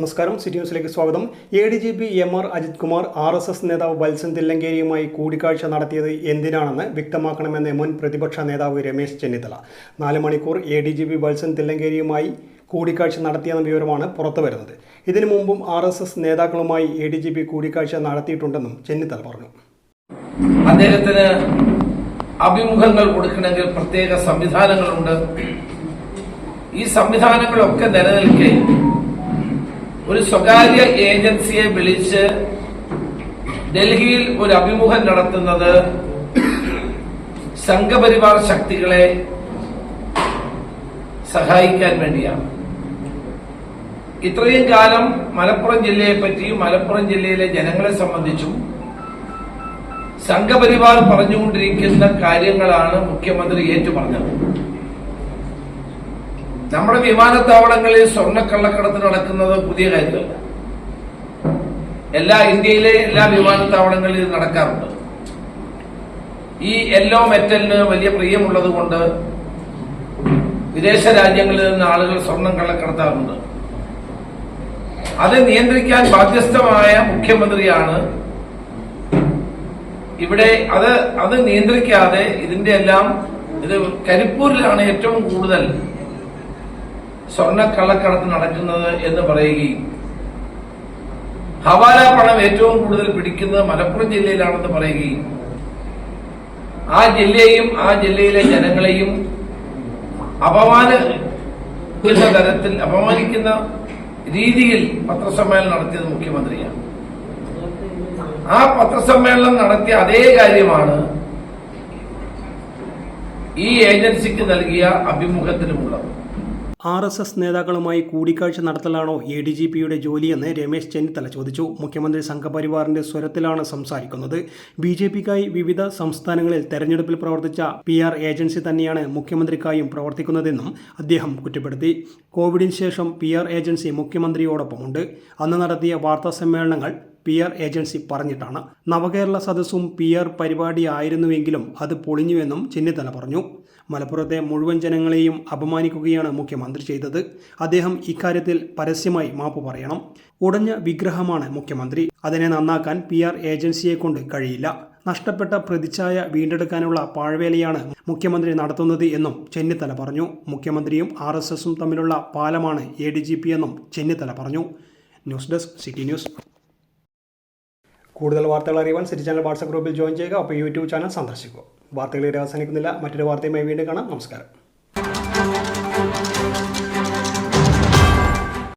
നമസ്കാരം. സിറ്റി ന്യൂസിലേക്ക് സ്വാഗതം. ADGP MR Ajith Kumar RSS നേതാവ് വത്സൻ തില്ലങ്കേരിയുമായി കൂടിക്കാഴ്ച നടത്തിയത് എന്തിനാണെന്ന് വ്യക്തമാക്കണമെന്ന് മുൻ പ്രതിപക്ഷ നേതാവ് രമേശ് ചെന്നിത്തല. 4 മണിക്കൂർ ADGP വത്സൻ തില്ലങ്കേരിയുമായി കൂടിക്കാഴ്ച നടത്തിയെന്ന വിവരമാണ് പുറത്തുവരുന്നത്. ഇതിനു മുമ്പും RSS നേതാക്കളുമായി ADGP കൂടിക്കാഴ്ച നടത്തിയിട്ടുണ്ടെന്നും ചെന്നിത്തല പറഞ്ഞു. അദ്ദേഹത്തിന് അഭിമുഖങ്ങൾ കൊടുക്കണമെങ്കിൽ പ്രത്യേക സംവിധാനങ്ങളുണ്ട്. ഈ സംവിധാനങ്ങളൊക്കെ നിലനിൽക്കെ ഒരു സ്വകാര്യ ഏജൻസിയെ വിളിച്ച് ഡൽഹിയിൽ ഒരു അഭിമുഖം നടത്തുന്നത് സംഘപരിവാർ ശക്തികളെ സഹായിക്കാൻ വേണ്ടിയാണ്. ഇത്രയും കാലം മലപ്പുറം ജില്ലയെ പറ്റിയും മലപ്പുറം ജില്ലയിലെ ജനങ്ങളെ സംബന്ധിച്ചും സംഘപരിവാർ പറഞ്ഞുകൊണ്ടിരിക്കുന്ന കാര്യങ്ങളാണ് മുഖ്യമന്ത്രി ഏറ്റുപറഞ്ഞത്. നമ്മുടെ വിമാനത്താവളങ്ങളിൽ സ്വർണ്ണക്കള്ളക്കടത്ത് നടക്കുന്നത് പുതിയ കാര്യമല്ല. ഇന്ത്യയിലെ എല്ലാ വിമാനത്താവളങ്ങളിലും നടക്കാറുണ്ട്. ഈ യെല്ലോ മെറ്റലിന് വലിയ പ്രിയമുള്ളത് കൊണ്ട് വിദേശ രാജ്യങ്ങളിൽ നിന്ന് ആളുകൾ സ്വർണം കള്ളക്കടത്താറുണ്ട്. അത് നിയന്ത്രിക്കാൻ ബാധ്യസ്ഥമായ മുഖ്യമന്ത്രിയാണ് ഇവിടെ. അത് നിയന്ത്രിക്കാതെ ഇത് കരിപ്പൂരിലാണ് ഏറ്റവും കൂടുതൽ സ്വർണ്ണക്കള്ളക്കടത്ത് നടക്കുന്നത് എന്ന് പറയുകയും ഹവാല പണം ഏറ്റവും കൂടുതൽ പിടിക്കുന്നത് മലപ്പുറം ജില്ലയിലാണെന്ന് പറയുകയും ആ ജില്ലയെയും ആ ജില്ലയിലെ ജനങ്ങളെയും അപമാനിക്കുന്ന രീതിയിൽ പത്രസമ്മേളനം നടത്തിയത് മുഖ്യമന്ത്രിയാണ്. ആ പത്രസമ്മേളനം നടത്തിയ അതേ കാര്യമാണ് ഈ ഏജൻസിക്ക് നൽകിയ അഭിമുഖത്തിനുമുള്ളത്. RSS നേതാക്കളുമായി കൂടിക്കാഴ്ച നടത്തലാണോ ADGPയുടെ ജോലിയെന്ന് രമേശ് ചെന്നിത്തല ചോദിച്ചു. മുഖ്യമന്ത്രി സംഘപരിവാറിന്റെ സ്വരത്തിലാണ് സംസാരിക്കുന്നത്. BJPക്കായി വിവിധ സംസ്ഥാനങ്ങളിൽ തെരഞ്ഞെടുപ്പിൽ പ്രവർത്തിച്ച PR ഏജൻസി തന്നെയാണ് മുഖ്യമന്ത്രിക്കായും പ്രവർത്തിക്കുന്നതെന്നും അദ്ദേഹം കുറ്റപ്പെടുത്തി. കോവിഡിന് ശേഷം PR ഏജൻസി മുഖ്യമന്ത്രിയോടൊപ്പമുണ്ട്. അന്ന് നടത്തിയ വാർത്താ സമ്മേളനങ്ങൾ PR ഏജൻസി പറഞ്ഞിട്ടാണ്. നവകേരള സദസ്സും PR പരിപാടിയായിരുന്നുവെങ്കിലും അത് പൊളിഞ്ഞുവെന്നും ചെന്നിത്തല പറഞ്ഞു. മലപ്പുറത്തെ മുഴുവൻ ജനങ്ങളെയും അപമാനിക്കുകയാണ് മുഖ്യമന്ത്രി ചെയ്തത്. അദ്ദേഹം ഇക്കാര്യത്തിൽ പരസ്യമായി മാപ്പ് പറയണം. ഉടഞ്ഞ വിഗ്രഹമാണ് മുഖ്യമന്ത്രി. അതിനെ നന്നാക്കാൻ PR ഏജൻസിയെ കൊണ്ട് കഴിയില്ല. നഷ്ടപ്പെട്ട പ്രതിച്ഛായ വീണ്ടെടുക്കാനുള്ള പാഴ്വേലയാണ് മുഖ്യമന്ത്രി നടത്തുന്നത് എന്നും ചെന്നിത്തല പറഞ്ഞു. മുഖ്യമന്ത്രിയും RSSും തമ്മിലുള്ള പാലമാണ് ADGP എന്നും ചെന്നിത്തല പറഞ്ഞു. News desk city news. കൂടുതൽ വാർത്തകൾ അറിയുവാൻ സിറ്റി ചാനൽ വാട്സ്ആപ്പ് ഗ്രൂപ്പിൽ ജോയിൻ ചെയ്യുക. അപ്പോൾ യൂട്യൂബ് ചാനൽ സന്ദർശിക്കുക. വാർത്തകളിൽ അവസാനിക്കുന്നില്ല. മറ്റൊരു വാർത്തയുമായി വീണ്ടും കാണാം. നമസ്കാരം.